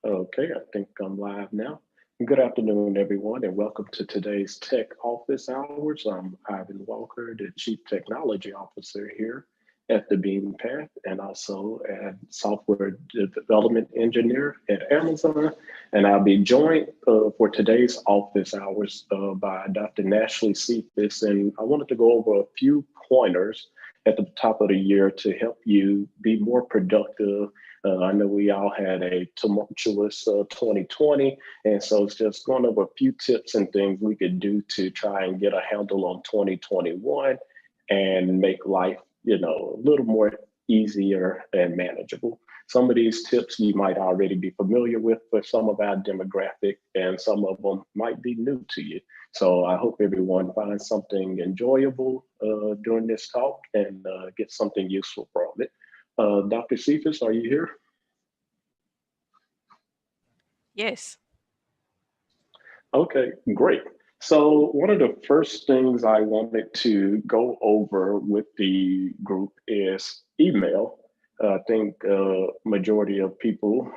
Okay, I think I'm live now. Good afternoon, everyone, and welcome to today's Tech Office Hours. I'm Ivan Walker, the Chief Technology Officer here at the Beam Path, and also a software development engineer at Amazon. And I'll be joined for today's office hours by Dr. Nashley Cephas, and I wanted to go over a few pointers at the top of the year to help you be more productive. I know we all had a tumultuous 2020, and so it's just going over a few tips and things we could do to try and get a handle on 2021 and make life, a little more easier and manageable. Some of these tips you might already be familiar with for some of our demographic, and some of them might be new to you. So I hope everyone finds something enjoyable during this talk and get something useful from it. Dr. Cephas, are you here? Yes. Okay, great. So one of the first things I wanted to go over with the group is email. I think majority of people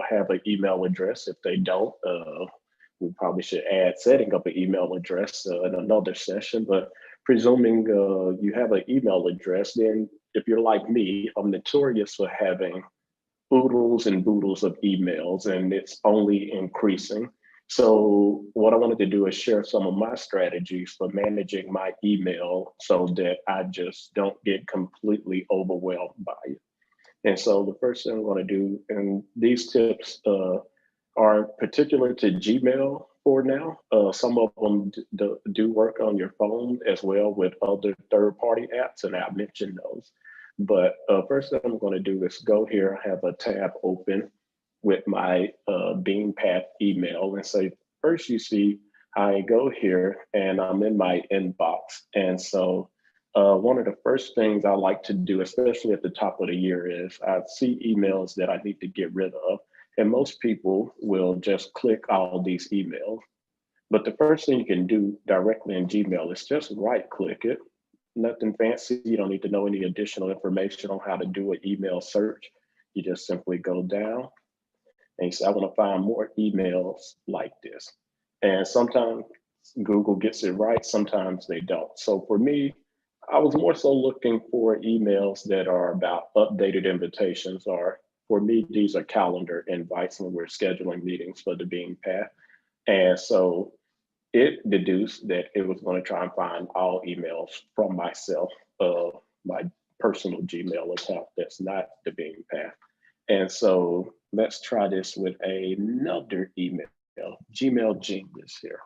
have an email address. If they don't, we probably should add setting up an email address in another session. But presuming you have an email address, then if you're like me, I'm notorious for having oodles and boodles of emails, and it's only increasing. So, what I wanted to do is share some of my strategies for managing my email so that I just don't get completely overwhelmed by it. And so, the first thing I'm going to do, and these tips are particular to Gmail for now. Some of them do work on your phone as well with other third party apps, and I'll mention those. But first thing I'm going to do is go here, have a tab open with my Beam Path email and say, first you see I go here and I'm in my inbox. And so one of the first things I like to do, especially at the top of the year, is I see emails that I need to get rid of. And most people will just click all these emails. But the first thing you can do directly in Gmail is just right click it. Nothing fancy. You don't need to know any additional information on how to do an email search. You just simply go down and you say, I want to find more emails like this. And sometimes Google gets it right, sometimes they don't. So for me, I was more so looking for emails that are about updated invitations, or for me, these are calendar invites when we're scheduling meetings for the Beam Path. And so it deduced that it was going to try and find all emails from myself, my personal Gmail account that's not the Beam Path. And so let's try this with another email, Gmail Genius here.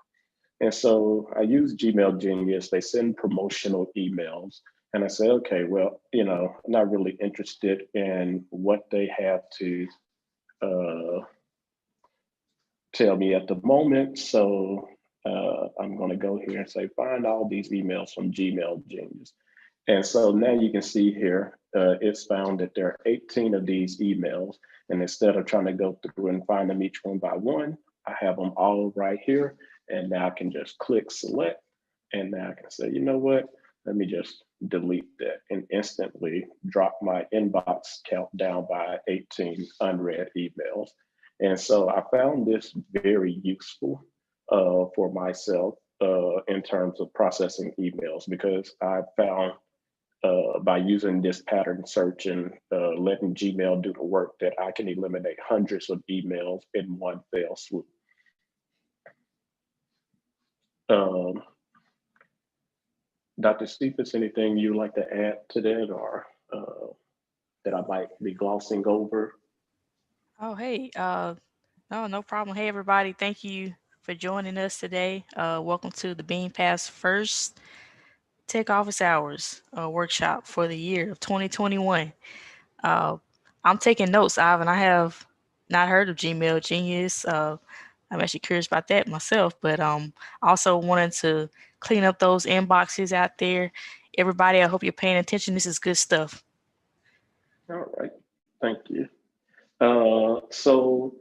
And so I use Gmail Genius. They send promotional emails. And I say, okay, well, I'm not really interested in what they have to uh, tell me at the moment. So I'm going to go here and say, find all these emails from Gmail Genius. And so now you can see here, it's found that there are 18 of these emails. And instead of trying to go through and find them each one by one, I have them all right here. And now I can just click select. And now I can say, you know what? Let me just delete that and instantly drop my inbox count down by 18 unread emails. And so I found this very useful for myself in terms of processing emails, because I found by using this pattern search and letting Gmail do the work that I can eliminate hundreds of emails in one fell swoop. Um, Dr. Stephens, anything you'd like to add to that, or that I might be glossing over? Oh, hey. No problem. Hey, everybody. Thank you for joining us today. Welcome to the Bean Pass first Tech Office Hours workshop for the year of 2021. Uh, I'm taking notes, Ivan. I have not heard of Gmail Genius. I'm actually curious about that myself, but also wanted to clean up those inboxes out there. Everybody, I hope you're paying attention. This is good stuff. All right, thank you. So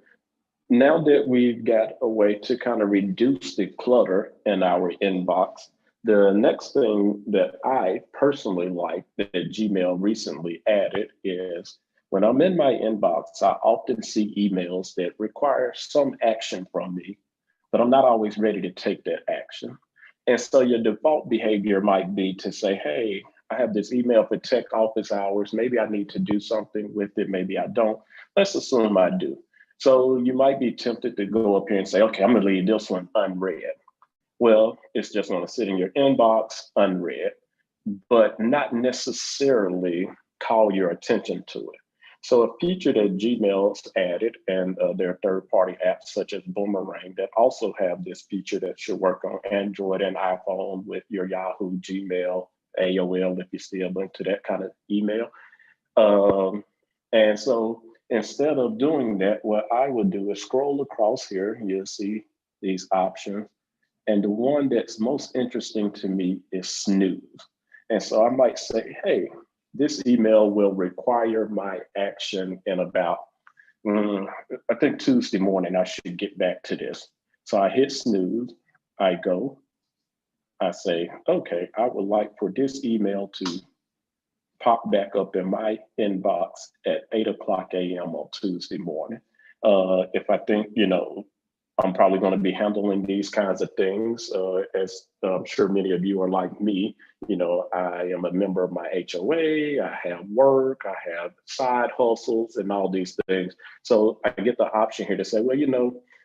now that we've got a way to kind of reduce the clutter in our inbox, the next thing that I personally like that Gmail recently added is When I'm in my inbox, I often see emails that require some action from me, but I'm not always ready to take that action. And so your default behavior might be to say, hey, I have this email for tech office hours. Maybe I need to do something with it. Maybe I don't. Let's assume I do. So you might be tempted to go up here and say, okay, I'm going to leave this one unread. Well, it's just going to sit in your inbox unread, but not necessarily call your attention to it. So a feature that Gmail's added, and there are third-party apps such as Boomerang that also have this feature that should work on Android and iPhone with your Yahoo, Gmail, AOL, if you're still into that kind of email. And so instead of doing that, what I would do is scroll across here. You'll see these options. And the one that's most interesting to me is Snooze. And so I might say, hey, this email will require my action in about, I think Tuesday morning, I should get back to this. So I hit snooze, I go, I say, okay, I would like for this email to pop back up in my inbox at 8:00 a.m. on Tuesday morning. If I think, I'm probably going to be handling these kinds of things, as I'm sure many of you are like me. I am a member of my HOA, I have work, I have side hustles, and all these things. So I get the option here to say, well,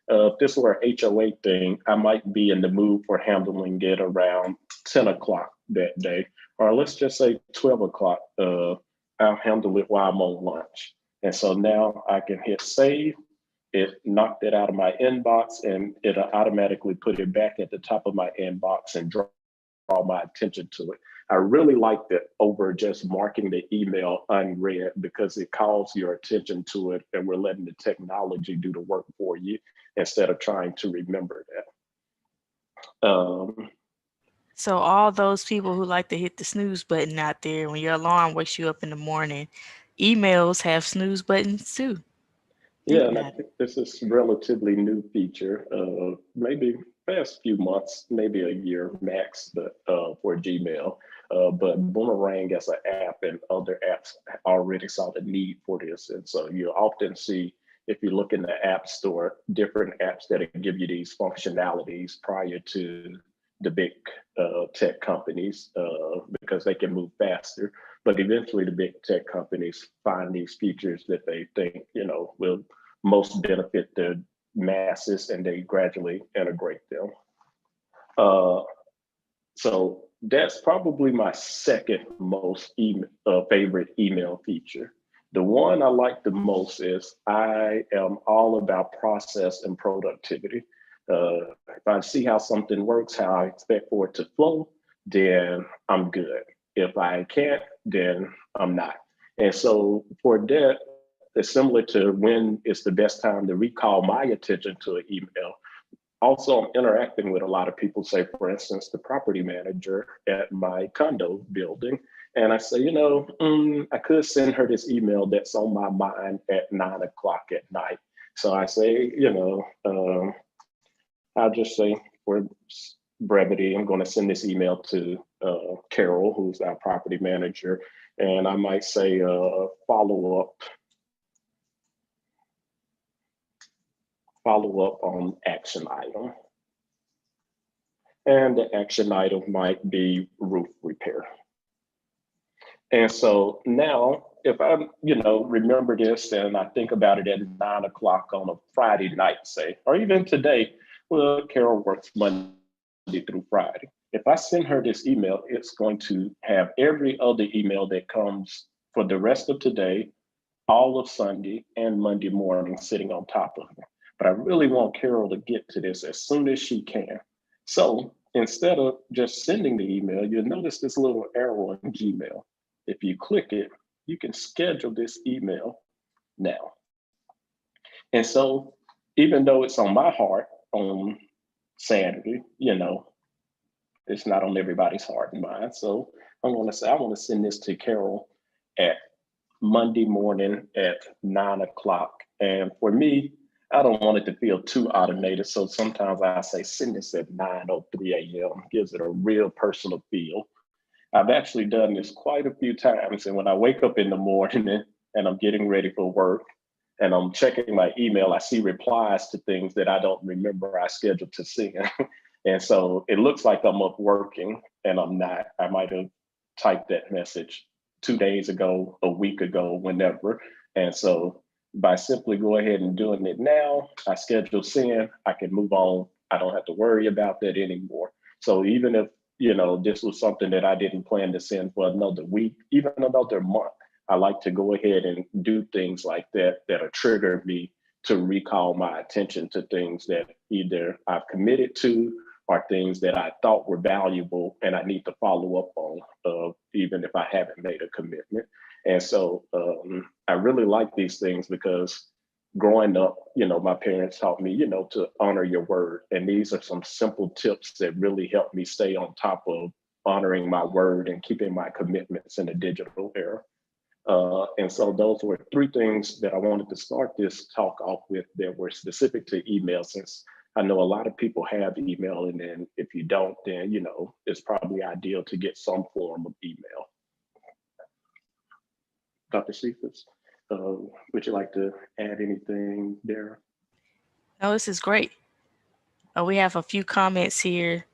if this were an HOA thing, I might be in the mood for handling it around 10 o'clock that day. Or let's just say 12 o'clock. I'll handle it while I'm on lunch. And so now I can hit save. It knocked it out of my inbox, and it'll automatically put it back at the top of my inbox and draw my attention to it. I really liked it over just marking the email unread because it calls your attention to it, and we're letting the technology do the work for you instead of trying to remember that. So all those people who like to hit the snooze button out there when your alarm wakes you up in the morning, emails have snooze buttons too. Think Yeah, and I about it. think this is a relatively new feature, maybe past few months, maybe a year max, but for Gmail. But Boomerang as an app and other apps already saw the need for this. And so you often see, if you look in the App Store, different apps that give you these functionalities prior to the big tech companies because they can move faster. But eventually, the big tech companies find these features that they think, will most benefit the masses, and they gradually integrate them. Uh, so that's probably my second most favorite email feature. The one I like the most is I am all about process and productivity. If I see how something works, how I expect for it to flow, then I'm good. If I can't, then I'm not. And so for that, it's similar to when is the best time to recall my attention to an email. Also, I'm interacting with a lot of people, say, for instance, the property manager at my condo building. And I say, I could send her this email that's on my mind at 9:00 at night. So I say, I'll just say for brevity, I'm going to send this email to Carol, who's our property manager. And I might say, follow up on action item. And the action item might be roof repair. And so now, if I, remember this and I think about it at 9:00 on a Friday night, say, or even today, well, Carol works Monday through Friday. If I send her this email, it's going to have every other email that comes for the rest of today, all of Sunday, and Monday morning sitting on top of it. But I really want Carol to get to this as soon as she can. So instead of just sending the email, you'll notice this little arrow in Gmail. If you click it, you can schedule this email now. And so even though it's on my heart on Saturday, it's not on everybody's heart and mind. So I'm going to say, I want to send this to Carol at Monday morning at 9:00. And for me, I don't want it to feel too automated. So sometimes I say, send this at 9:03 a.m. Gives it a real personal feel. I've actually done this quite a few times. And when I wake up in the morning and I'm getting ready for work and I'm checking my email, I see replies to things that I don't remember I scheduled to send. And so it looks like I'm up working and I'm not. I might have typed that message 2 days ago, a week ago, whenever. And so by simply go ahead and doing it now, I schedule send, I can move on. I don't have to worry about that anymore. So even if, this was something that I didn't plan to send for another week, even another month, I like to go ahead and do things like that that'll trigger me to recall my attention to things that either I've committed to or things that I thought were valuable and I need to follow up on, even if I haven't made a commitment. And so I really like these things because growing up, my parents taught me, to honor your word. And these are some simple tips that really help me stay on top of honoring my word and keeping my commitments in the digital era. And so those were three things that I wanted to start this talk off with that were specific to email, since I know a lot of people have email, and then if you don't, then, it's probably ideal to get some form of email. Dr. Cephas, would you like to add anything there? No, this is great. We have a few comments here.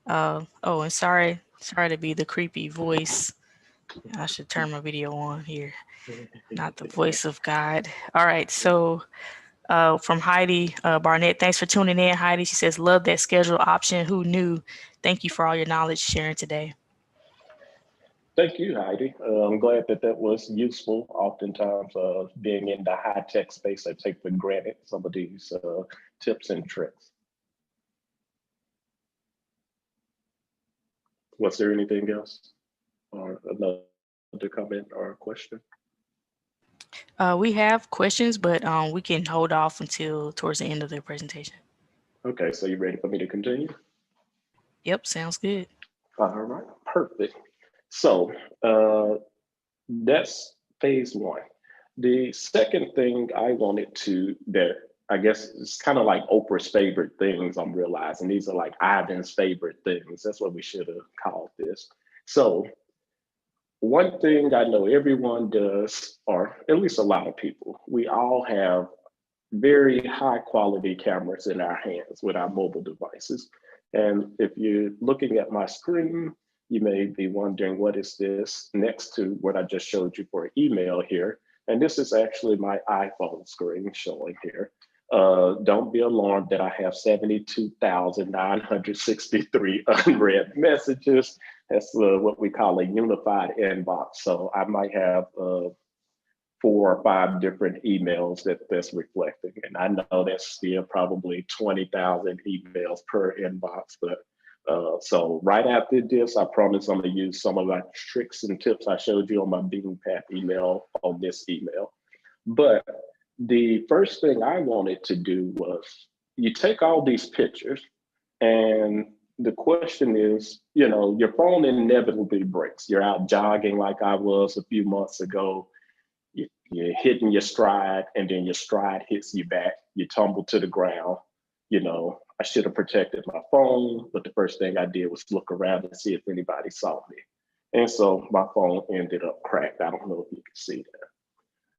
And sorry to be the creepy voice. I should turn my video on here, not the voice of God. All right, so from Heidi Barnett, thanks for tuning in, Heidi. She says, love that schedule option. Who knew? Thank you for all your knowledge sharing today. Thank you, Heidi. I'm glad that was useful. Oftentimes, being in the high tech space, I take for granted some of these tips and tricks. Was there anything else or another comment or question? We have questions, but we can hold off until towards the end of the presentation. Okay, so you ready for me to continue? Yep, sounds good. All right, perfect. So that's phase one. The second thing I wanted to, that I guess it's kind of like Oprah's favorite things, I'm realizing these are like Ivan's favorite things. That's what we should have called this. So one thing I know everyone does, or at least a lot of people, we all have very high quality cameras in our hands with our mobile devices. And if you're looking at my screen, you may be wondering, what is this next to what I just showed you for email here? And this is actually my iPhone screen showing here. Don't be alarmed that I have 72,963 unread messages. That's what we call a unified inbox. So I might have 4 or 5 different emails that's reflecting. And I know that's still probably 20,000 emails per inbox. But so right after this, I promise I'm gonna use some of my tricks and tips I showed you on my Bean Path email on this email. But the first thing I wanted to do was, you take all these pictures and the question is, your phone inevitably breaks. You're out jogging like I was a few months ago. You're hitting your stride and then your stride hits you back. You tumble to the ground. I should have protected my phone, but the first thing I did was look around and see if anybody saw me. And so my phone ended up cracked. I don't know if you can see that.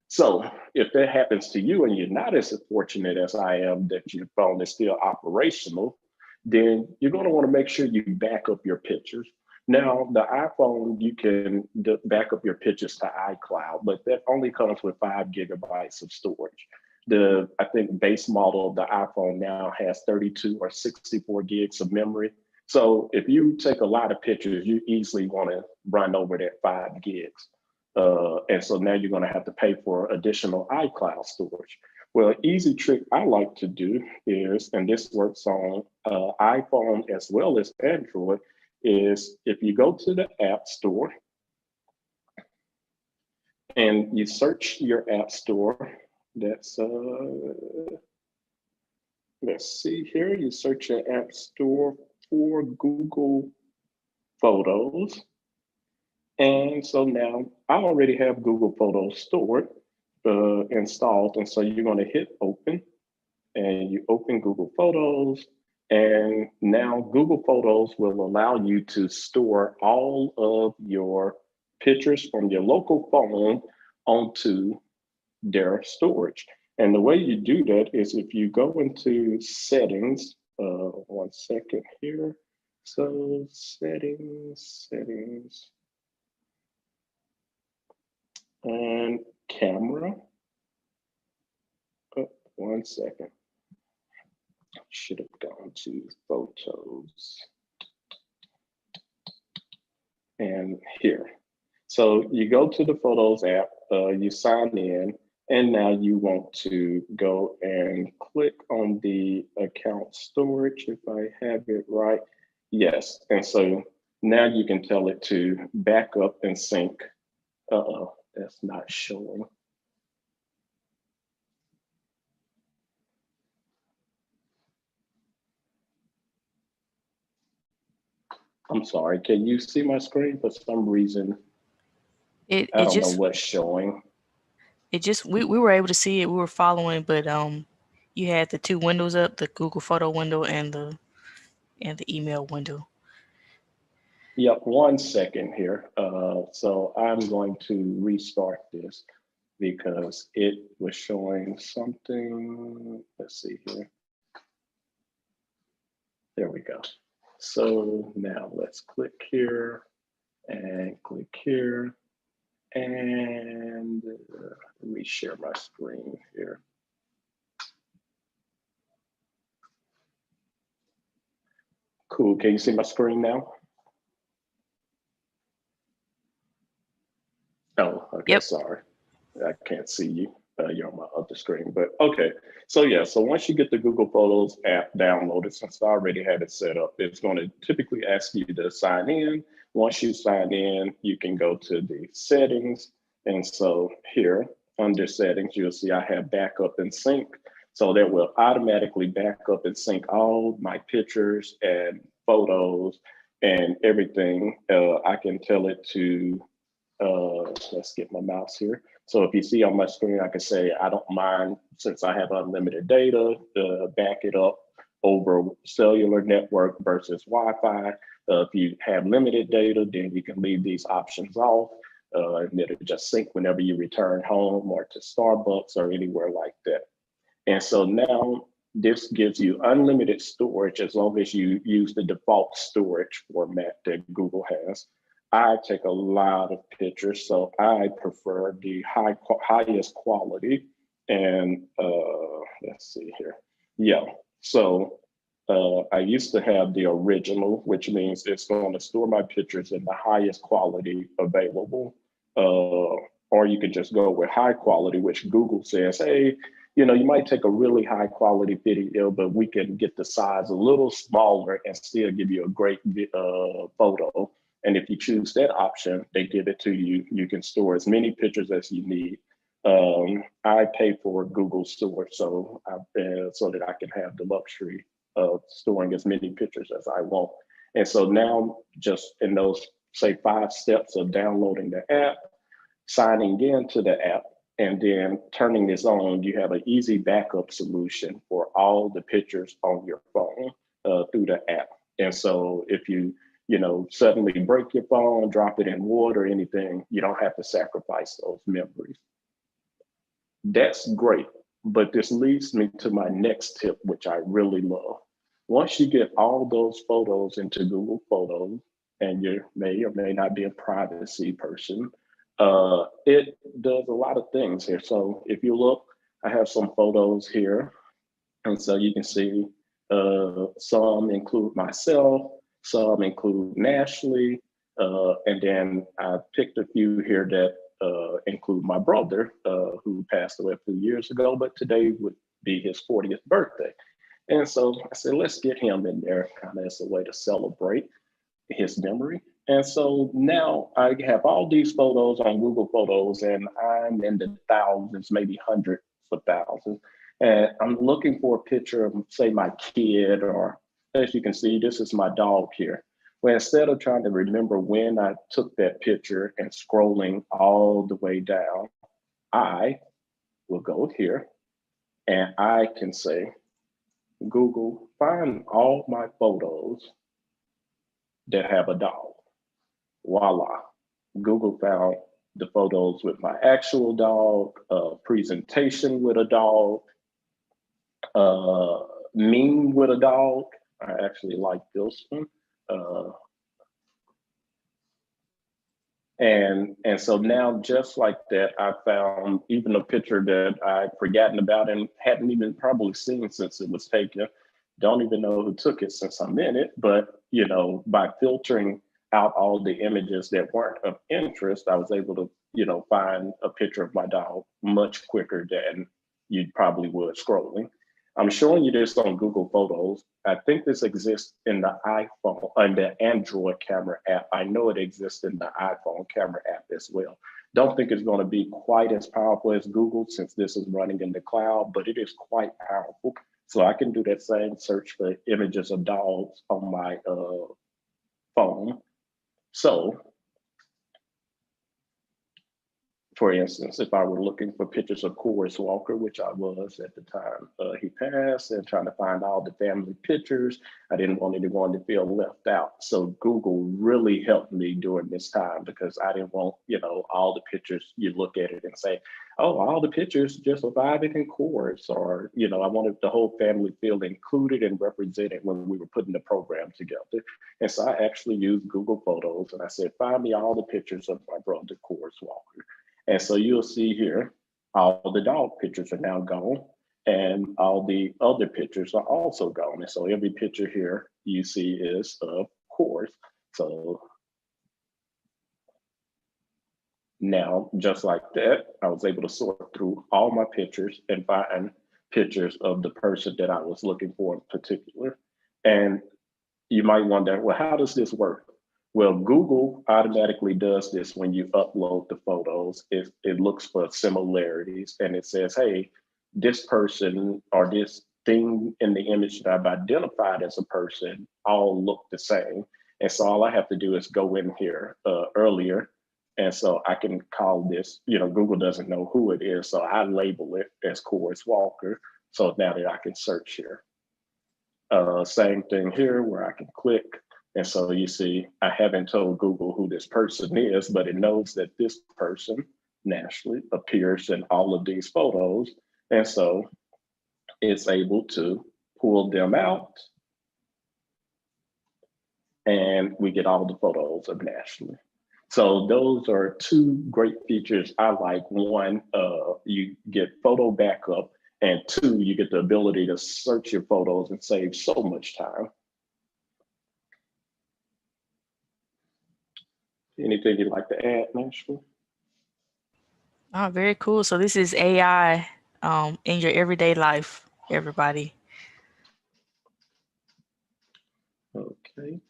So if that happens to you and you're not as fortunate as I am that your phone is still operational, then you're going to want to make sure you back up your pictures. Now, the iPhone, you can back up your pictures to iCloud, but that only comes with 5 gigabytes of storage. I think base model of the iPhone now has 32 or 64 gigs of memory. So if you take a lot of pictures, you easily want to run over that 5 gigs. And so now you're going to have to pay for additional iCloud storage. Well, an easy trick I like to do is, and this works on iPhone as well as Android, is if you go to the App Store and you search your App Store, let's see here, you search your App Store for Google Photos. And so now I already have Google Photos stored, installed. And so you're going to hit open and you open Google Photos. And now Google Photos will allow you to store all of your pictures from your local phone onto their storage. And the way you do that is if you go into settings, 1 second here. So settings, and camera. Oh, 1 second. Should have gone to photos. And here. So you go to the Photos app, you sign in, and now you want to go and click on the account storage, if I have it right. Yes, and so now you can tell it to back up and sync. Uh-oh, that's not showing. I'm sorry, can you see my screen? For some reason, It I it don't know just what's showing. it just we were able to see it. We were following, but you had the two windows up, the Google Photo window and the email window. Yep, 1 second here. So I'm going to restart this because it was showing something. Let's see here. There we go. So now let's click here and click here and let me share my screen here. Cool, can you see my screen now? Oh, okay, Yep. sorry. I can't see you. You're on my other screen, but okay. So yeah, so once you get the Google Photos app downloaded, since I already had it set up, it's going to typically ask you to sign in. Once you sign in, you can go to the settings. And so here under settings, you'll see I have backup and sync. So that will automatically back up and sync all my pictures and photos and everything. I can tell it to let's get my mouse here. So if you see on my screen, I can say, I don't mind, since I have unlimited data, back it up over cellular network versus Wi-Fi. If you have limited data, then you can leave these options off. And it'll just sync whenever you return home or to Starbucks or anywhere like that. And so now this gives you unlimited storage as long as you use the default storage format that Google has. I take a lot of pictures, so I prefer the highest quality. And let's see here. Yeah, so I used to have the original, which means it's going to store my pictures in the highest quality available. Or you can just go with high quality, which Google says, hey, you might take a really high quality video, but we can get the size a little smaller and still give you a great photo. And if you choose that option, they give it to you. You can store as many pictures as you need. I pay for Google storage, so that I can have the luxury of storing as many pictures as I want. And so now, just in those, say, 5 steps of downloading the app, signing into the app, and then turning this on, you have an easy backup solution for all the pictures on your phone through the app. And so if you suddenly break your phone, drop it in water or anything, you don't have to sacrifice those memories. That's great. But this leads me to my next tip, which I really love. Once you get all those photos into Google Photos, and you may or may not be a privacy person, it does a lot of things here. So if you look, I have some photos here. And so you can see some include myself, some include Ashley, and then I picked a few here that include my brother, who passed away a few years ago, but today would be his 40th birthday. And so I said, let's get him in there kind of as a way to celebrate his memory. And so now I have all these photos on Google Photos, and I'm in the thousands, maybe hundreds of thousands. And I'm looking for a picture of, say, my kid, or as you can see, this is my dog here. Well, instead of trying to remember when I took that picture and scrolling all the way down, I will go here and I can say, Google, find all my photos that have a dog. Voila. Google found the photos with my actual dog, presentation with a dog, uh, meme with a dog. I actually like this one. Uh, and so now, just like that, I found even a picture that I'd forgotten about and hadn't even probably seen since it was taken. Don't even know who took it since I'm in it, but by filtering out all the images that weren't of interest, I was able to, find a picture of my dog much quicker than you probably would scrolling. I'm showing you this on Google Photos. I think this exists in the iPhone and the Android camera app. I know it exists in the iPhone camera app as well. Don't think it's going to be quite as powerful as Google since this is running in the cloud, but it is quite powerful. So I can do that same search for images of dogs on my phone. So for instance, if I were looking for pictures of Corus Walker, which I was at the time he passed, and trying to find all the family pictures, I didn't want anyone to feel left out. So Google really helped me during this time because I didn't want, all the pictures, you look at it and say, oh, all the pictures just surviving in Corus, or, I wanted the whole family feel included and represented when we were putting the program together. And so I actually used Google Photos and I said, find me all the pictures of my brother, Corus Walker. And so you'll see here, all the dog pictures are now gone and all the other pictures are also gone. And so every picture here you see is of course. So now, just like that, I was able to sort through all my pictures and find pictures of the person that I was looking for in particular. And you might wonder, well, how does this work? Well, Google automatically does this when you upload the photos. It looks for similarities and it says, hey, this person or this thing in the image that I've identified as a person all look the same. And so all I have to do is go in here earlier. And so I can call this, Google doesn't know who it is. So I label it as Corus Walker. So now that I can search here. Same thing here where I can click. And so you see, I haven't told Google who this person is, but it knows that this person naturally appears in all of these photos. And so it's able to pull them out and we get all the photos of Ashley. So those are two great features I like. One, you get photo backup, and two, you get the ability to search your photos and save so much time. Anything you'd like to add, Nashville? Oh, very cool. So this is AI in your everyday life, everybody. Okay,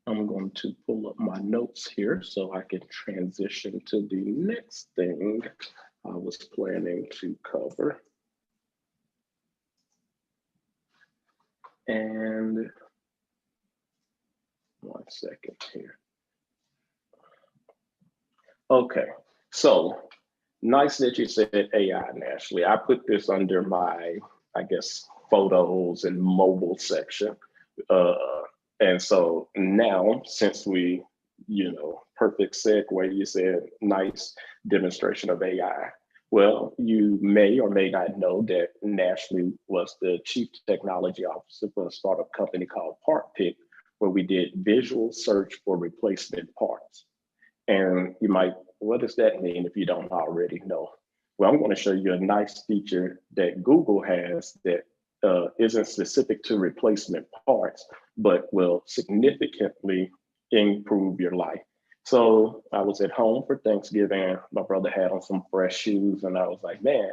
I'm going to pull up my notes here so I can transition to the next thing I was planning to cover. And 1 second here. Okay, so nice that you said AI, Ashley. I put this under my, I guess, photos and mobile section. And so now, since we, perfect segue, you said nice demonstration of AI. Well, you may or may not know that Ashley was the chief technology officer for a startup company called PartPick, where we did visual search for replacement parts. And you might, what does that mean if you don't already know? Well, I'm going to show you a nice feature that Google has that isn't specific to replacement parts, but will significantly improve your life. So I was at home for Thanksgiving. My brother had on some fresh shoes, and I was like, man,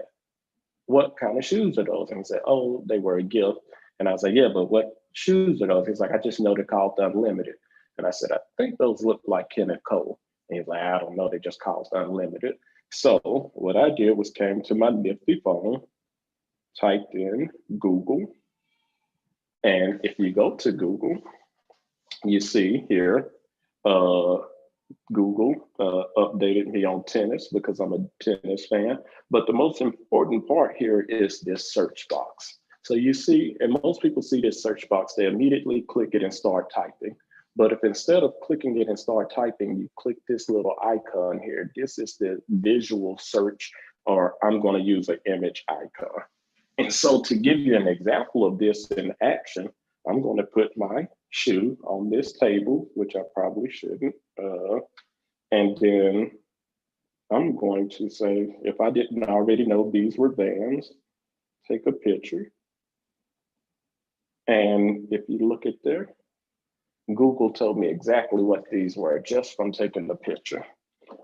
what kind of shoes are those? And he said, oh, they were a gift. And I was like, yeah, but what shoes are those? He's like, I just know they're called Unlimited. And I said, I think those look like Kenneth Cole. And he's like, I don't know, they just called Unlimited. So what I did was came to my nifty phone, typed in Google. And if you go to Google, you see here, Google updated me on tennis because I'm a tennis fan. But the most important part here is this search box. So you see, and most people see this search box, they immediately click it and start typing. But if instead of clicking it and start typing, you click this little icon here, this is the visual search, or I'm going to use an image icon. And so to give you an example of this in action, I'm going to put my shoe on this table, which I probably shouldn't. And then I'm going to say, if I didn't already know these were Vans, take a picture. And if you look at there, Google told me exactly what these were just from taking the picture.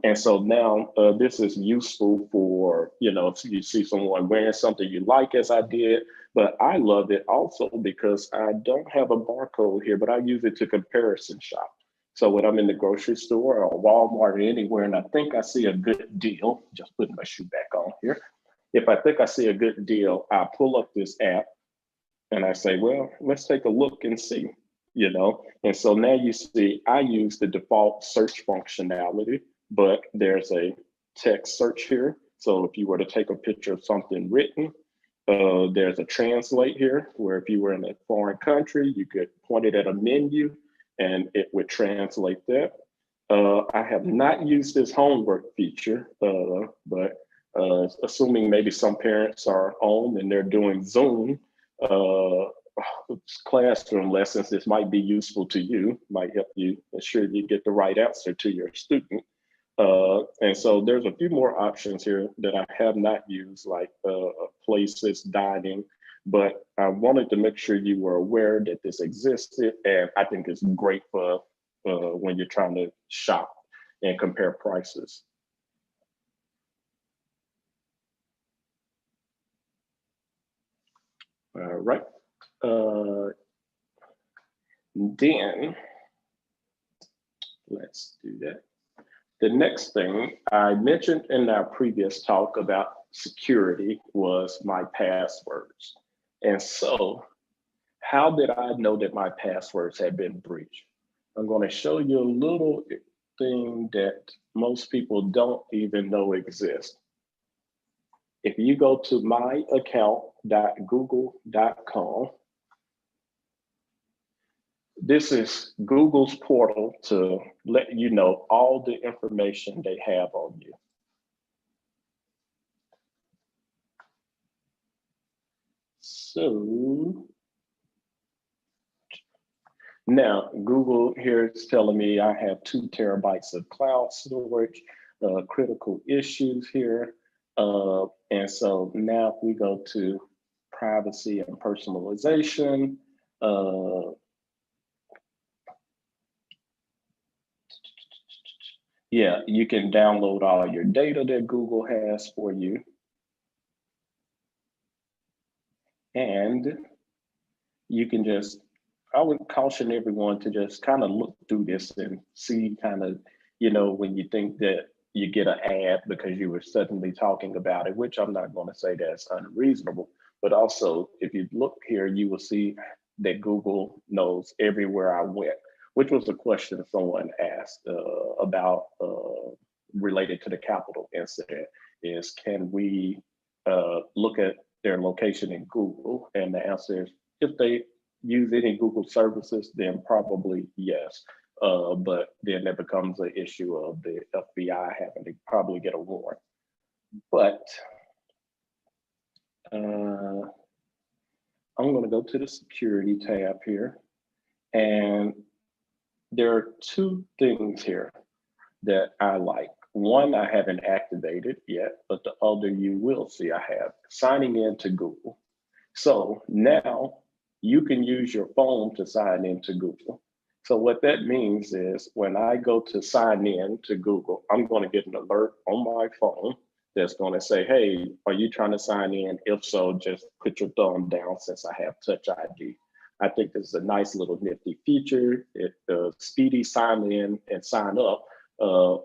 And so now this is useful for, if you see someone wearing something you like, as I did, but I love it also because I don't have a barcode here, but I use it to comparison shop. So when I'm in the grocery store or Walmart or anywhere, and I think I see a good deal, just putting my shoe back on here. If I think I see a good deal, I pull up this app and I say, well, let's take a look and see, And so now you see, I use the default search functionality, but there's a text search here. So if you were to take a picture of something written, there's a translate here, where if you were in a foreign country, you could point it at a menu and it would translate that. I have not used this homework feature, but assuming maybe some parents are home and they're doing Zoom classroom lessons, this might be useful to you, might help you ensure you get the right answer to your student. And so there's a few more options here that I have not used, like places, dining, but I wanted to make sure you were aware that this existed. And I think it's great for when you're trying to shop and compare prices. All right. Then let's do that. The next thing I mentioned in our previous talk about security was my passwords. And so how did I know that my passwords had been breached? I'm going to show you a little thing that most people don't even know exists. If you go to myaccount.google.com, this is Google's portal to let you know all the information they have on you. So now Google here is telling me I have 2 terabytes of cloud storage, critical issues here. And so now if we go to privacy and personalization, yeah, you can download all your data that Google has for you. And you can just, I would caution everyone to just kind of look through this and see kind of, when you think that you get an ad because you were suddenly talking about it, which I'm not going to say that's unreasonable, but also if you look here, you will see that Google knows everywhere I went, which was a question someone asked about related to the Capitol incident, is can we look at their location in Google? And the answer is, if they use any Google services, then probably yes. But then there becomes an issue of the FBI having to probably get a warrant. But I'm going to go to the security tab here. And there are 2 things here that I like. One, I haven't activated yet, but the other you will see I have, signing in to Google. So now you can use your phone to sign into Google. So what that means is when I go to sign in to Google, I'm going to get an alert on my phone that's going to say, hey, are you trying to sign in? If so, just put your thumb down since I have Touch ID. I think this is a nice little nifty feature. It speedy sign in and sign up,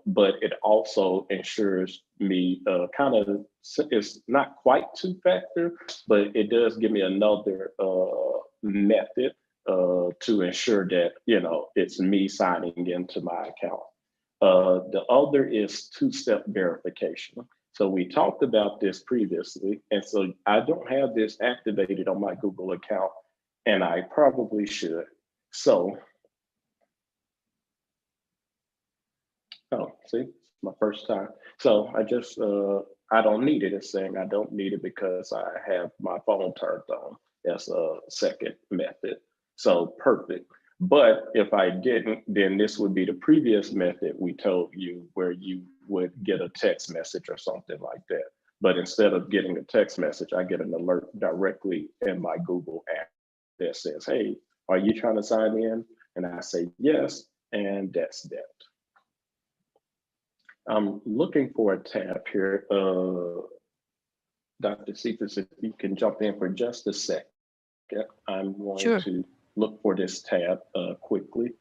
but it also ensures me it's not quite 2-factor, but it does give me another method to ensure that, it's me signing into my account. The other is 2-step verification. So we talked about this previously, and so I don't have this activated on my Google account, and I probably should. So See, it's my first time. So I just, I don't need it. It's saying I don't need it because I have my phone turned on as a second method. So perfect. But if I didn't, then this would be the previous method we told you where you would get a text message or something like that. But instead of getting a text message, I get an alert directly in my Google app that says, hey, are you trying to sign in? And I say yes, and that's that. I'm looking for a tab here. Dr. Cephas, if you can jump in for just a second, I'm going Sure. to look for this tab quickly.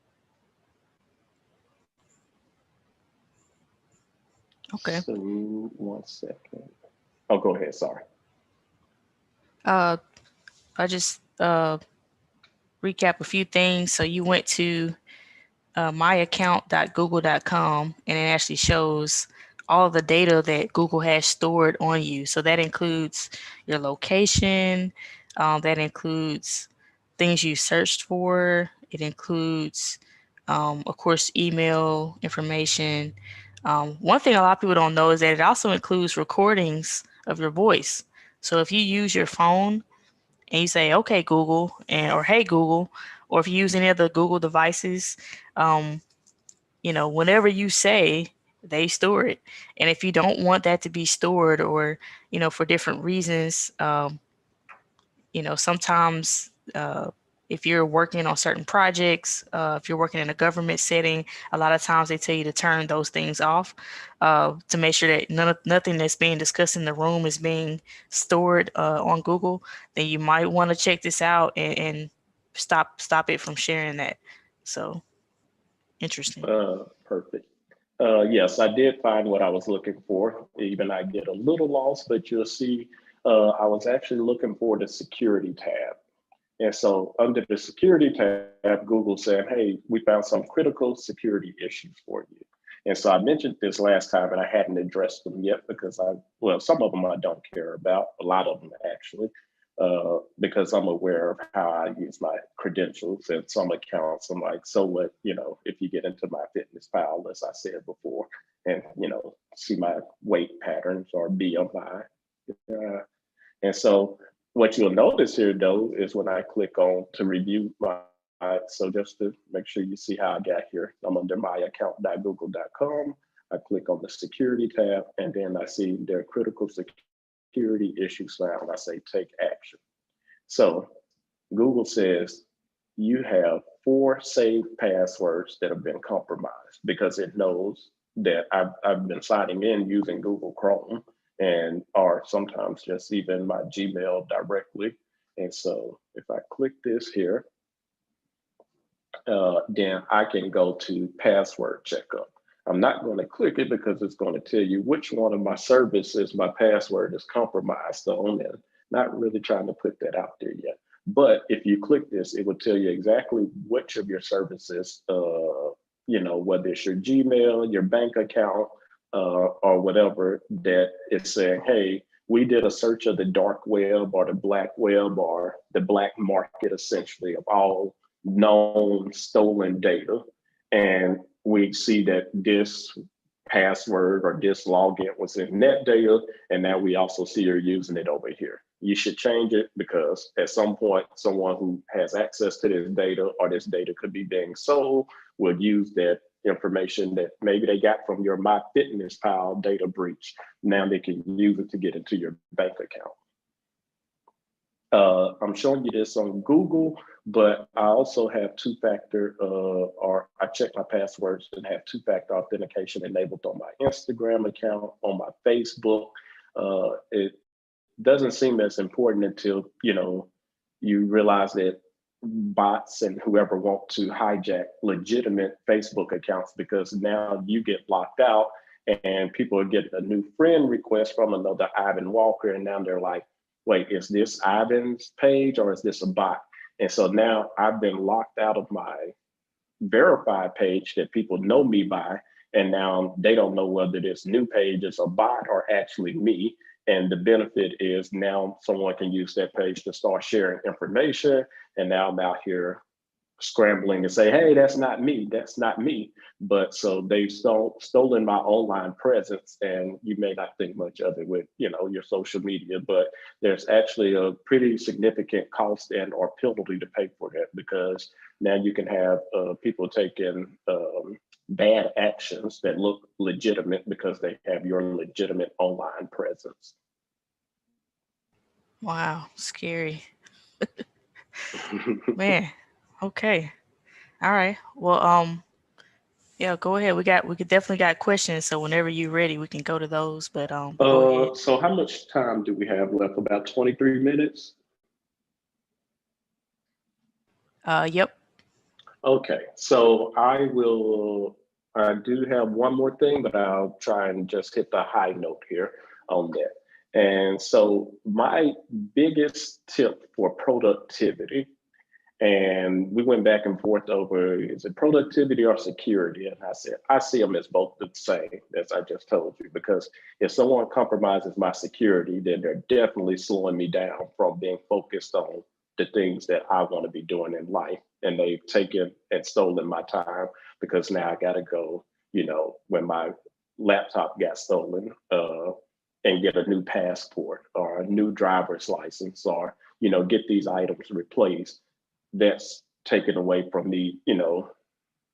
Okay. So 1 second. Oh, go ahead, sorry. I just recap a few things. So you went to myaccount.google.com, and it actually shows all the data that Google has stored on you. So that includes your location, that includes things you searched for, it includes, of course, email information. One thing a lot of people don't know is that it also includes recordings of your voice. So if you use your phone and you say, okay, Google, or hey, Google, or if you use any of the Google devices, um, whenever you say, they store it. And if you don't want that to be stored, or, for different reasons, sometimes if you're working on certain projects, if you're working in a government setting, a lot of times they tell you to turn those things off to make sure that nothing that's being discussed in the room is being stored on Google. Then you might want to check this out and stop it from sharing that. So interesting. Perfect. Yes, I did find what I was looking for. Even I get a little lost, but you'll see I was actually looking for the security tab. And so under the security tab, Google said, hey, we found some critical security issues for you. And so I mentioned this last time and I hadn't addressed them yet because well, some of them I don't care about, a lot of them actually, because I'm aware of how I use my credentials and some accounts. I'm like, so what, if you get into my fitness pal, as I said before, and, see my weight patterns or BMI. And so what you'll notice here though is when I click on to review so just to make sure you see how I got here, I'm under myaccount.google.com. I click on the security tab and then I see there are critical security issues found. I say take action. So Google says you have 4 saved passwords that have been compromised because it knows that I've been signing in using Google Chrome and or sometimes just even my Gmail directly. And so if I click this here, then I can go to password checkup. I'm not going to click it because it's going to tell you which one of my services my password is compromised on, and not really trying to put that out there yet. But if you click this, it will tell you exactly which of your services, whether it's your Gmail, your bank account, or whatever, that is saying, hey, we did a search of the dark web or the black web or the black market, essentially, of all known stolen data. And we see that this password or this login was in net data. And now we also see you're using it over here. You should change it because at some point, someone who has access to this data or this data could be being sold will use that information that maybe they got from your MyFitnessPal data breach. Now they can use it to get into your bank account. I'm showing you this on Google, but I also have two-factor, or I check my passwords and have two-factor authentication enabled on my Instagram account, on my Facebook. It doesn't seem as important until, you realize that bots and whoever want to hijack legitimate Facebook accounts, because now you get locked out and people are getting a new friend request from another Ivan Walker. And now they're like, wait, is this Ivan's page or is this a bot? And so now I've been locked out of my verified page that people know me by. And now they don't know whether this new page is a bot or actually me. And the benefit is now someone can use that page to start sharing information. And now I'm out here scrambling and say, hey, that's not me, that's not me. But so they've stolen my online presence, and you may not think much of it with, your social media, but there's actually a pretty significant cost and or penalty to pay for that, because now you can have people taking bad actions that look legitimate because they have your legitimate online presence. Wow, scary. Man. Okay. All right. Well, yeah, go ahead. We could definitely got questions, so whenever you're ready, we can go to those, but go ahead. So how much time do we have left? About 23 minutes? Yep. Okay, so I do have one more thing, but I'll try and just hit the high note here on that. And so my biggest tip for productivity, and we went back and forth over, is it productivity or security? And I said, I see them as both the same, as I just told you, because if someone compromises my security, then they're definitely slowing me down from being focused on the things that I want to be doing in life. And they've taken and stolen my time, because now I got to go, when my laptop got stolen, and get a new passport or a new driver's license, or, get these items replaced. That's taken away from me,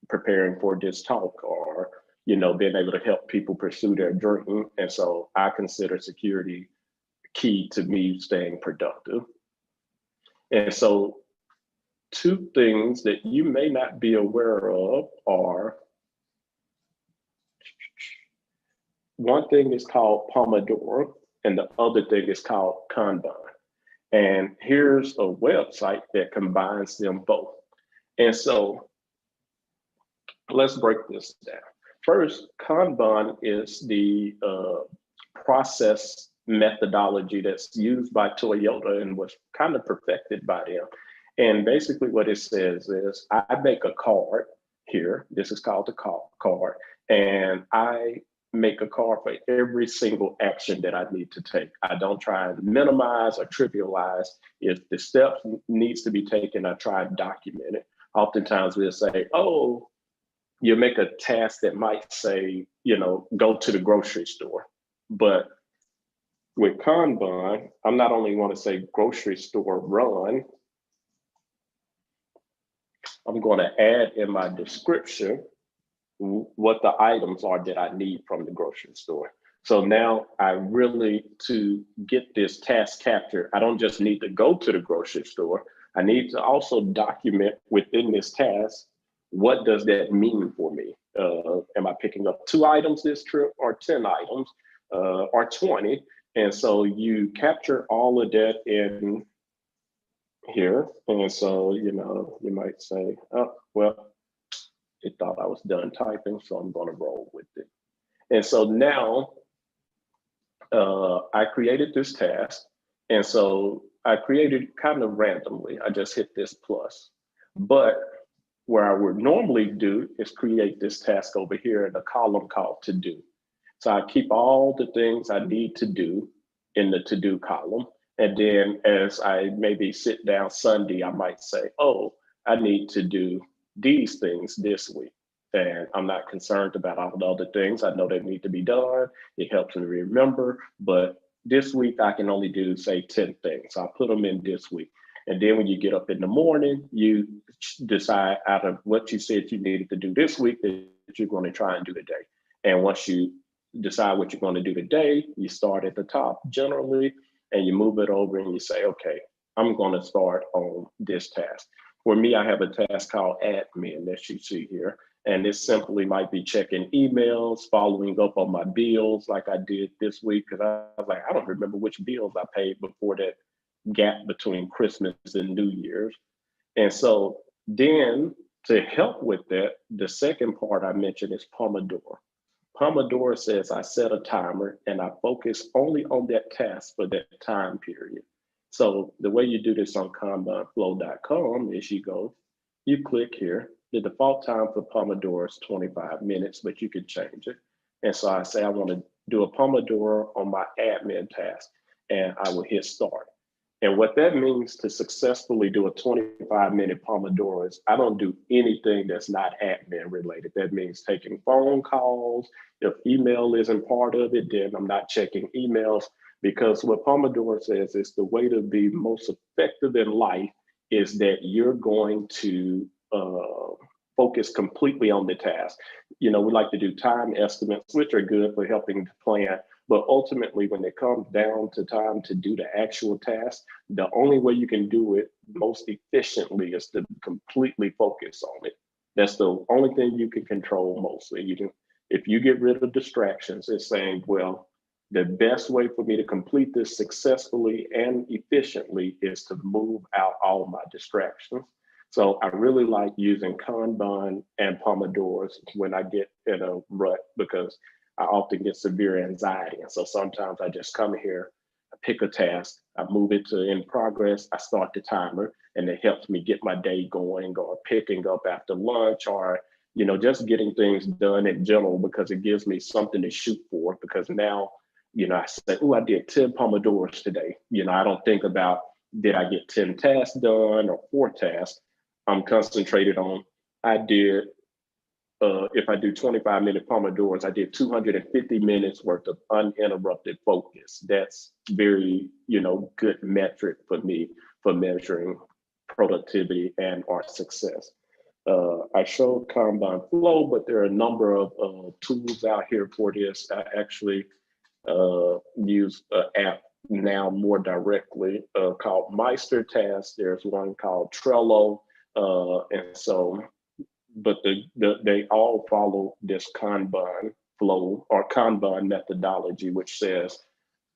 preparing for this talk, or, being able to help people pursue their dream. And so I consider security key to me staying productive. And so two things that you may not be aware of are, one thing is called Pomodoro, and the other thing is called Kanban. And here's a website that combines them both. And so let's break this down. First, Kanban is the process methodology that's used by Toyota and was kind of perfected by them. And basically, what it says is I make a card here. This is called the card. And I make a card for every single action that I need to take. I don't try and minimize or trivialize. If the steps needs to be taken, I try and document it. Oftentimes we'll say, oh, you make a task that might say, go to the grocery store. But with Kanban, I'm not only want to say grocery store run, I'm going to add in my description what the items are that I need from the grocery store. So now I really, to get this task captured, I don't just need to go to the grocery store. I need to also document within this task, what does that mean for me? Am I picking up 2 items this trip, or 10 items, or 20? And so you capture all of that in here. And so, you might say, oh, well, it thought I was done typing, so I'm going to roll with it. And so now I created this task. And so I created kind of randomly. I just hit this plus. But where I would normally do is create this task over here in a column called to do. So I keep all the things I need to do in the to do column. And then as I maybe sit down Sunday, I might say, oh, I need to do these things this week. And I'm not concerned about all the other things. I know they need to be done. It helps me remember. But this week, I can only do, say, 10 things. I'll put them in this week. And then when you get up in the morning, you decide out of what you said you needed to do this week that you're going to try and do today. And once you decide what you're going to do today, you start at the top generally, and you move it over and you say, okay, I'm going to start on this task. For me, I have a task called admin that you see here. And this simply might be checking emails, following up on my bills like I did this week, because I was like, I don't remember which bills I paid before that gap between Christmas and New Year's. And so then to help with that, the second part I mentioned is Pomodoro. Pomodoro says I set a timer and I focus only on that task for that time period. So the way you do this on kanbanflow.com is you click here. The default time for Pomodoro is 25 minutes, but you can change it. And so I say I want to do a Pomodoro on my admin task, and I will hit start. And what that means to successfully do a 25-minute Pomodoro is I don't do anything that's not admin related. That means taking phone calls. If email isn't part of it, then I'm not checking emails, because what Pomodoro says is the way to be most effective in life is that you're going to focus completely on the task. We like to do time estimates, which are good for helping to plan. But ultimately, when it comes down to time to do the actual task, the only way you can do it most efficiently is to completely focus on it. That's the only thing you can control mostly. If you get rid of distractions, it's saying, well, the best way for me to complete this successfully and efficiently is to move out all my distractions. So I really like using Kanban and Pomodoros when I get in a rut, because I often get severe anxiety. And so sometimes I just come here, I pick a task, I move it to in progress, I start the timer, and it helps me get my day going, or picking up after lunch, or just getting things done in general, because it gives me something to shoot for. Because now, I say, oh, I did 10 Pomodoros today. I don't think about, did I get 10 tasks done or 4 tasks? I'm concentrated on, I did if I do 25-minute Pomodoros, I did 250 minutes worth of uninterrupted focus. That's very, good metric for me for measuring productivity and our success. I showed Kanban flow, but there are a number of tools out here for this. I actually use an app now more directly called Meister Task. There's one called Trello. And so but they all follow this Kanban flow or Kanban methodology, which says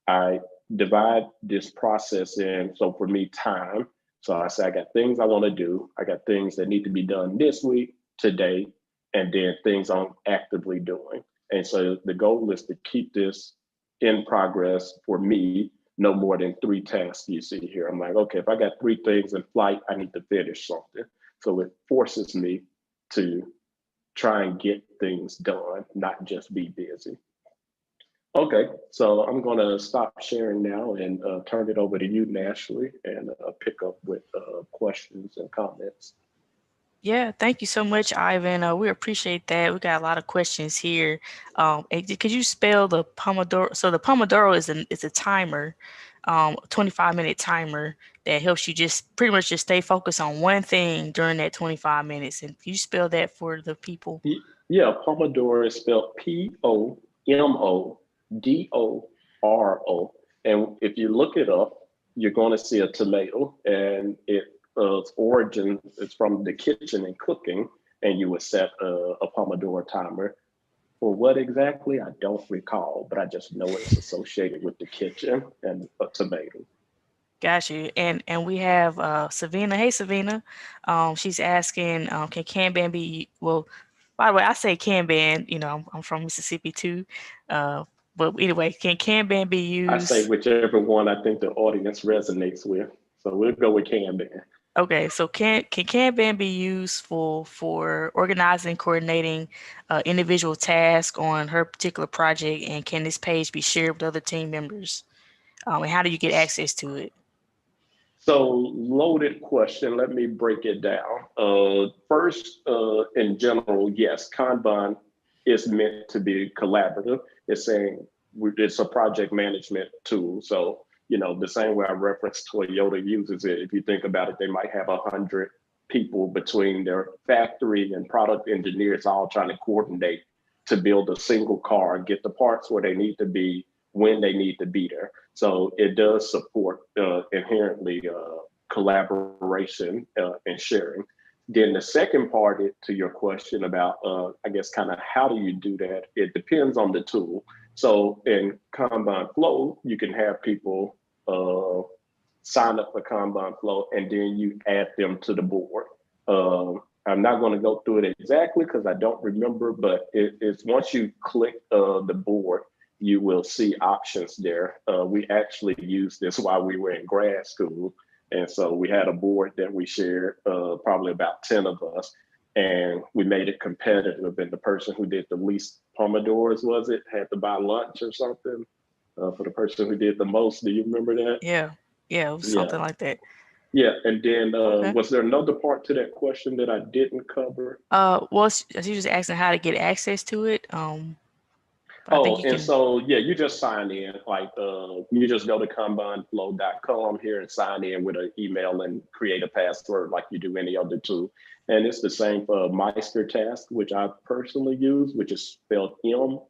I divide this process in. So for me, time. So I say I got things I want to do. I got things that need to be done this week, today, and then things I'm actively doing. And so the goal is to keep this in progress for me, no more than 3 tasks you see here. I'm like, okay, if I got 3 things in flight, I need to finish something. So it forces me to try and get things done, not just be busy. Okay, so I'm going to stop sharing now and turn it over to you, Ashley, and pick up with questions and comments. Yeah, thank you so much, Ivan. We appreciate that. We got a lot of questions here. Could you spell the Pomodoro? So the Pomodoro is a timer, 25-minute timer that helps you just pretty much just stay focused on one thing during that 25 minutes. And can you spell that for the people? Yeah, Pomodoro is spelled Pomodoro. And if you look it up, you're going to see a tomato, and its origin is from the kitchen and cooking, and you would set a Pomodoro timer. For what exactly, I don't recall, but I just know it's associated with the kitchen and a tomato. Got you. And we have Savina. Hey, Savina. She's asking, can Kanban be well? By the way, I say Kanban. I'm from Mississippi too. But anyway, can Kanban be I say used? whichever one I think the audience resonates with. So we'll go with Kanban. Okay, so can Kanban be useful for organizing, coordinating individual tasks on her particular project, and can this page be shared with other team members? And how do you get access to it? So, loaded question. Let me break it down. First, in general, yes, Kanban is meant to be collaborative. It's saying it's a project management tool. So, the same way I referenced Toyota uses it, if you think about it, they might have 100 people between their factory and product engineers all trying to coordinate to build a single car, get the parts where they need to be, when they need to be there. So it does support inherently collaboration and sharing. Then the second part to your question about, I guess, kind of how do you do that? It depends on the tool. So in Kanban Flow, you can have people sign up for Kanban Flow, and then you add them to the board. I'm not going to go through it exactly because I don't remember, but it's once you click the board, you will see options there. We actually used this while we were in grad school. And so we had a board that we shared, probably about 10 of us, and we made it competitive. And the person who did the least Pomodoros, had to buy lunch or something for the person who did the most. Do you remember that? Yeah. Yeah, it was Yeah, something like that. yeah. And then Okay. was there another part to that question that I didn't cover? Well, she was asking how to get access to it. But I think Oh, you and can. so yeah, you just sign in. Like you just go to kanbanflow.com here and sign in with an email and create a password like you do any other tool. And it's the same for Meister Task, which I personally use, which is spelled Meister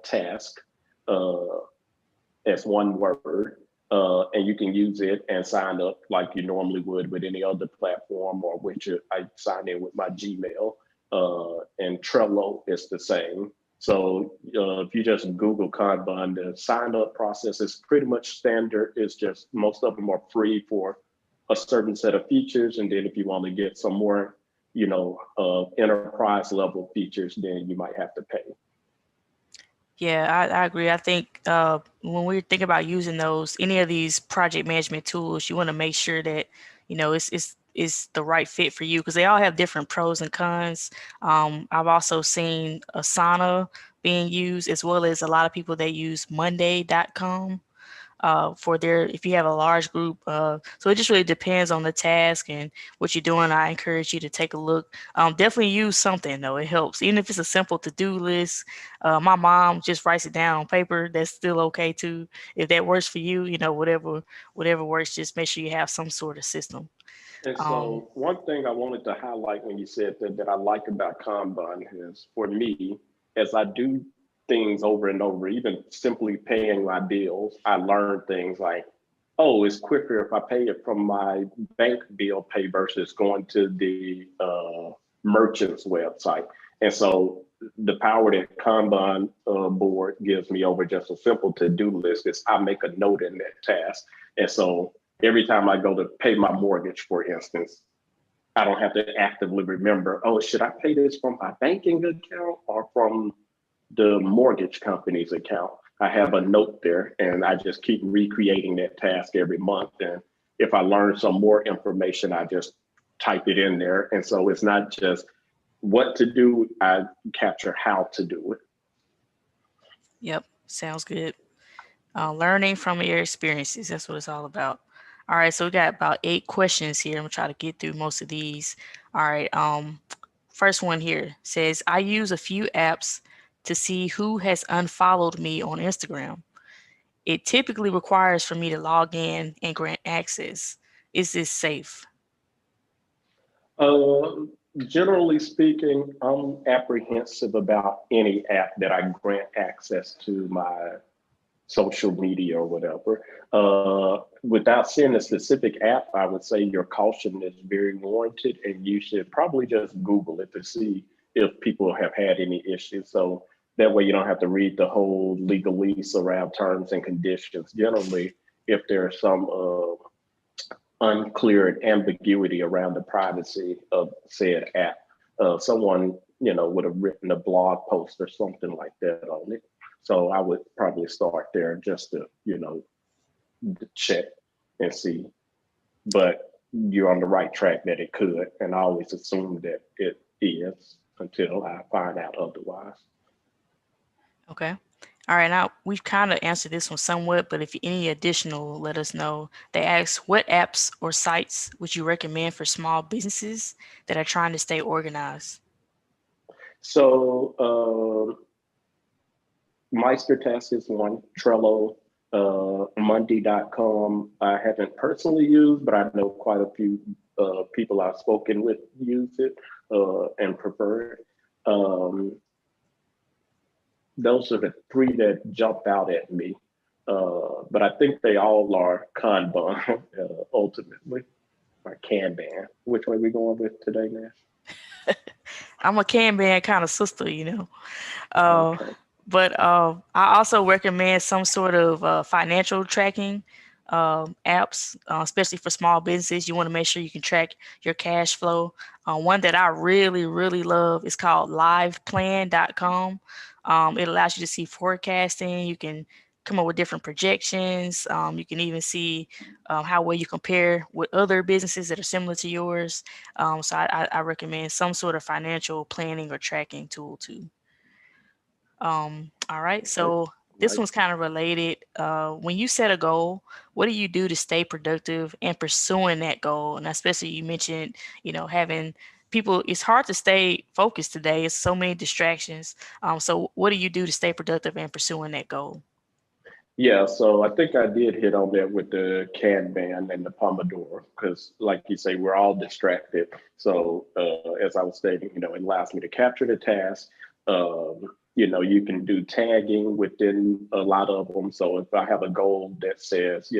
task. Uh, as one word. And you can use it and sign up like you normally would with any other platform or which I sign in with my Gmail. And Trello is the same. So if you just Google Kanban, the sign up process is pretty much standard. It's just most of them are free for a certain set of features. And then if you want to get some more, enterprise level features, then you might have to pay. Yeah, I agree. I think when we're thinking about using those, any of these project management tools, you want to make sure that it's the right fit for you because they all have different pros and cons. I've also seen Asana being used as well as a lot of people that use Monday.com for their if you have a large group. So it just really depends on the task and what you're doing. I encourage you to take a look. Definitely use something though. It helps, even if it's a simple to-do list. My mom just writes it down on paper. That's still okay too. If that works for you, whatever works. Just make sure you have some sort of system. And Um, so, one thing I wanted to highlight when you said that I like about Kanban is for me, as I do things over and over, even simply paying my bills, I learn things like, oh, it's quicker if I pay it from my bank bill pay versus going to the merchant's website. And so, the power that Kanban board gives me over just a simple to do list is I make a note in that task. And so, every time I go to pay my mortgage, for instance, I don't have to actively remember, oh, should I pay this from my banking account or from the mortgage company's account? I have a note there and I just keep recreating that task every month. And if I learn some more information, I just type it in there. And so it's not just what to do, I capture how to do it. yep, sounds good. Learning from your experiences. That's what it's all about. All right, so we got about 8 questions here. I'm gonna try to get through most of these. All right. First one here says I use a few apps to see who has unfollowed me on Instagram. It typically requires for me to log in and grant access. Is this safe? Uh, Generally speaking, I'm apprehensive about any app that I grant access to my social media or whatever. Without seeing a specific app, I would say your caution is very warranted, and you should probably just Google it to see if people have had any issues. So that way you don't have to read the whole legalese around terms and conditions. Generally, if there's some unclear ambiguity around the privacy of said app. Someone, would have written a blog post or something like that on it. So I would probably start there just to, check and see. But you're on the right track that it could. And I always assume that it is until I find out otherwise. Okay. All right, now we've kind of answered this one somewhat, but if any additional, let us know. They ask, what apps or sites would you recommend for small businesses that are trying to stay organized? So Meister Task is one, Trello, Monday.com. I haven't personally used, but I know quite a few people I've spoken with use it and prefer it. Um, those are the three that jump out at me. But I think they all are Kanban ultimately, or Kanban. Which way we going with today, Nash? I'm a Kanban kind of sister. Uh, Okay. but I also recommend some sort of financial tracking apps, especially for small businesses. You want to make sure you can track your cash flow. One that I really, really love is called liveplan.com. It allows you to see forecasting. You can come up with different projections. You can even see how well you compare with other businesses that are similar to yours. So I recommend some sort of financial planning or tracking tool too. All right. Okay. So This Right. one's kind of related. When you set a goal, what do you do to stay productive and pursuing that goal? And especially you mentioned, having people, it's hard to stay focused today. It's so many distractions. So what do you do to stay productive and pursuing that goal? Yeah, so I think I did hit on that with the Kanban and the Pomodoro because, like you say, we're all distracted. So, as I was stating, it allows me to capture the task. You can do tagging within a lot of them. So, if I have a goal that says,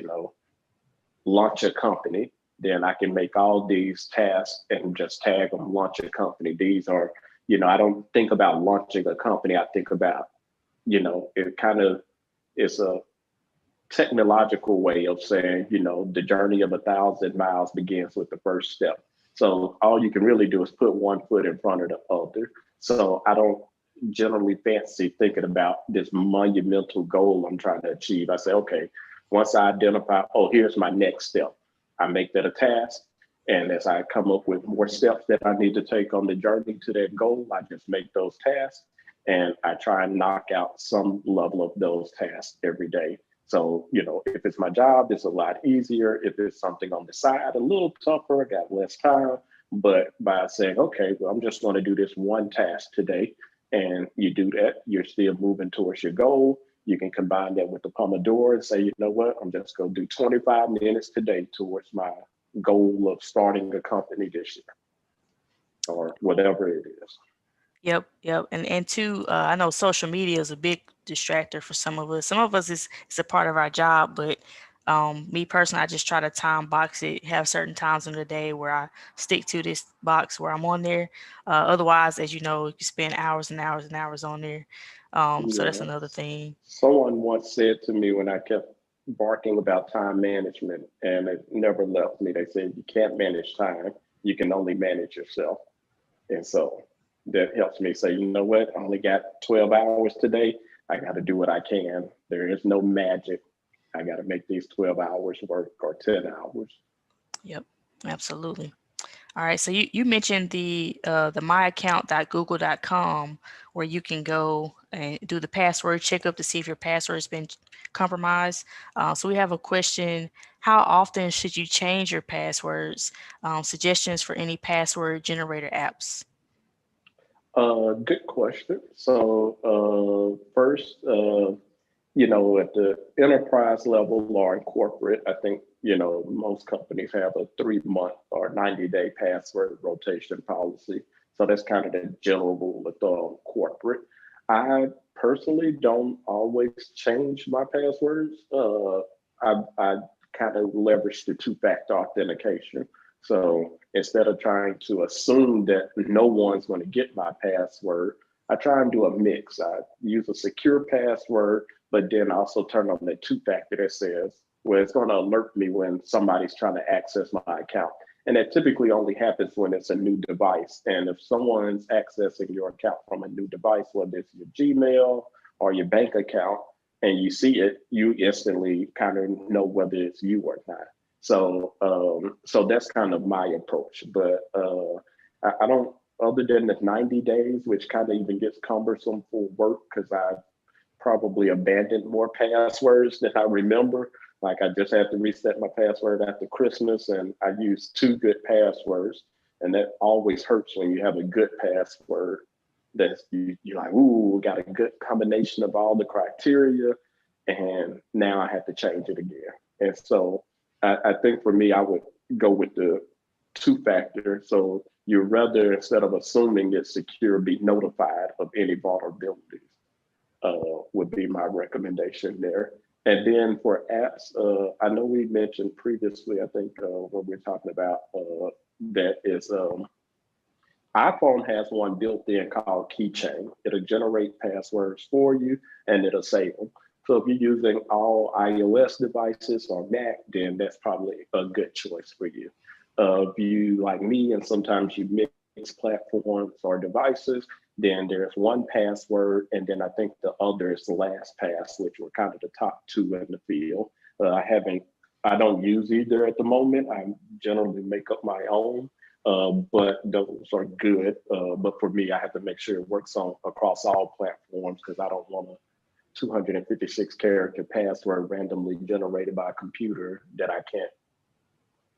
launch a company, then I can make all these tasks and just tag them, launch a company. These are, I don't think about launching a company. I think about, it kind of is a technological way of saying, the journey of 1,000 miles begins with the first step. So all you can really do is put one foot in front of the other. So I don't generally fancy thinking about this monumental goal I'm trying to achieve. I say, okay, once I identify, oh, here's my next step, I make that a task. And as I come up with more steps that I need to take on the journey to that goal, I just make those tasks and I try and knock out some level of those tasks every day. So, if it's my job, it's a lot easier. If it's something on the side, a little tougher, I got less time. But by saying, okay, well, I'm just going to do this one task today, and you do that, you're still moving towards your goal. You can combine that with the Pomodoro and say, you know what, I'm just going to do 25 minutes today towards my goal of starting a company this year or whatever it is. Yep, yep. And two, I know social media is a big distractor for some of us. Some of us it's a part of our job, but me personally, I just try to time box it, have certain times in the day where I stick to this box where I'm on there. Otherwise, as you know, you spend hours and hours and hours on there. So that's Yeah. another thing. Someone once said to me when I kept barking about time management, and it never left me. They said, you can't manage time, you can only manage yourself. And so that helps me say, you know what, I only got 12 hours today. I got to do what I can. There is no magic. I got to make these 12 hours work or 10 hours. Yep, absolutely. All right, so you mentioned the myaccount.google.com where you can go and do the password checkup to see if your password has been compromised. So we have a question: how often should you change your passwords? Suggestions for any password generator apps. Good question. So, first, at the enterprise level or in corporate, I think, most companies have a 3 month or 90-day password rotation policy. So that's kind of the general rule of thumb corporate. I personally don't always change my passwords. I kind of leverage the two-factor authentication. So instead of trying to assume that no one's going to get my password, I try and do a mix. I use a secure password, but then also turn on the two factor that says, well, it's going to alert me when somebody's trying to access my account. And that typically only happens when it's a new device. And if someone's accessing your account from a new device, whether it's your Gmail or your bank account, and you see it, you instantly kind of know whether it's you or not. So that's kind of my approach. But I don't, other than the 90 days, which kind of even gets cumbersome for work because I probably abandoned more passwords than I remember. Like I just had to reset my password after Christmas, and I used two good passwords, and that always hurts when you have a good password. That's you're like, ooh, got a good combination of all the criteria, and now I have to change it again. And so I think for me, I would go with the two factor. So you rather instead of assuming it's secure, be notified of any vulnerabilities would be my recommendation there. And then for apps, I know we mentioned previously, I think when we're talking about that is iPhone has one built in called Keychain. It'll generate passwords for you and it'll save them. So if you're using all iOS devices or Mac, then that's probably a good choice for you. If you like me and sometimes you mix platforms or devices, then there's one password, and then I think the other is LastPass, which were kind of the top two in the field. I don't use either at the moment. I generally make up my own, but those are good. But for me, I have to make sure it works on across all platforms because I don't want to 256 character password randomly generated by a computer that I can't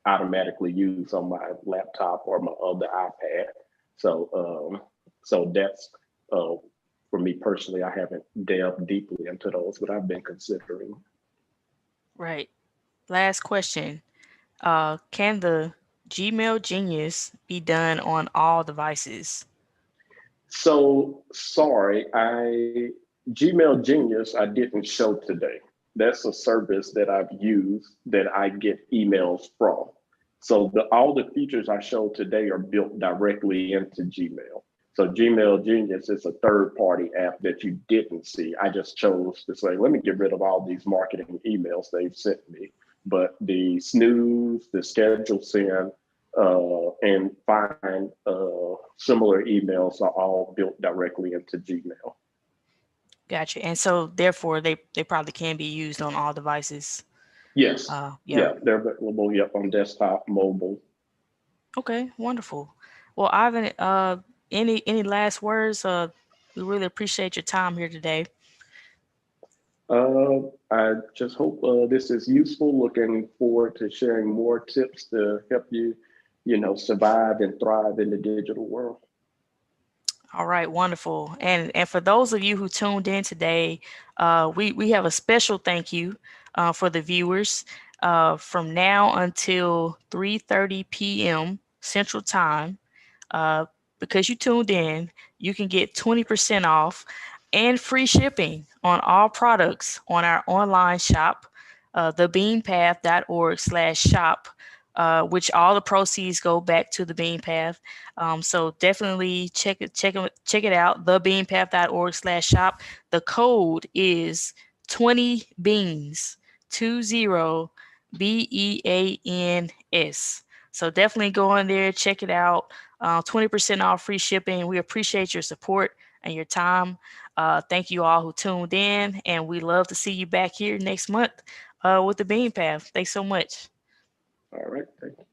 automatically use on my laptop or my other iPad. So that's uh, for me personally. I haven't delved deeply into those, but I've been considering. Right. Last question. Can the Gmail Genius be done on all devices? So sorry, I Gmail Genius I didn't show today. That's a service that I've used that I get emails from. So all the features I showed today are built directly into Gmail. So Gmail Genius is a third party app that you didn't see. I just chose to say, let me get rid of all these marketing emails they've sent me. But the snooze, the schedule send, and find similar emails are all built directly into Gmail. Gotcha. And so therefore they probably can be used on all devices. Yes, Yep. yeah, they're available. Yep, on desktop, mobile. Okay, wonderful. Well, Ivan, any last words? We really appreciate your time here today. I just hope this is useful. Looking forward to sharing more tips to help you, survive and thrive in the digital world. All right, wonderful. And for those of you who tuned in today, we have a special thank you for the viewers. From now until 3:30 p.m. Central Time, uh, because you tuned in, you can get 20% off and free shipping on all products on our online shop, thebeanpath.org/shop, which all the proceeds go back to the Bean Path. So definitely check it out, thebeanpath.org/shop. The code is 20 beans, 20 BEANS. So definitely go in there, check it out. 20% off, free shipping. We appreciate your support and your time. Thank you all who tuned in, and we love to see you back here next month with the Bean Path. Thanks so much. All right, thank you.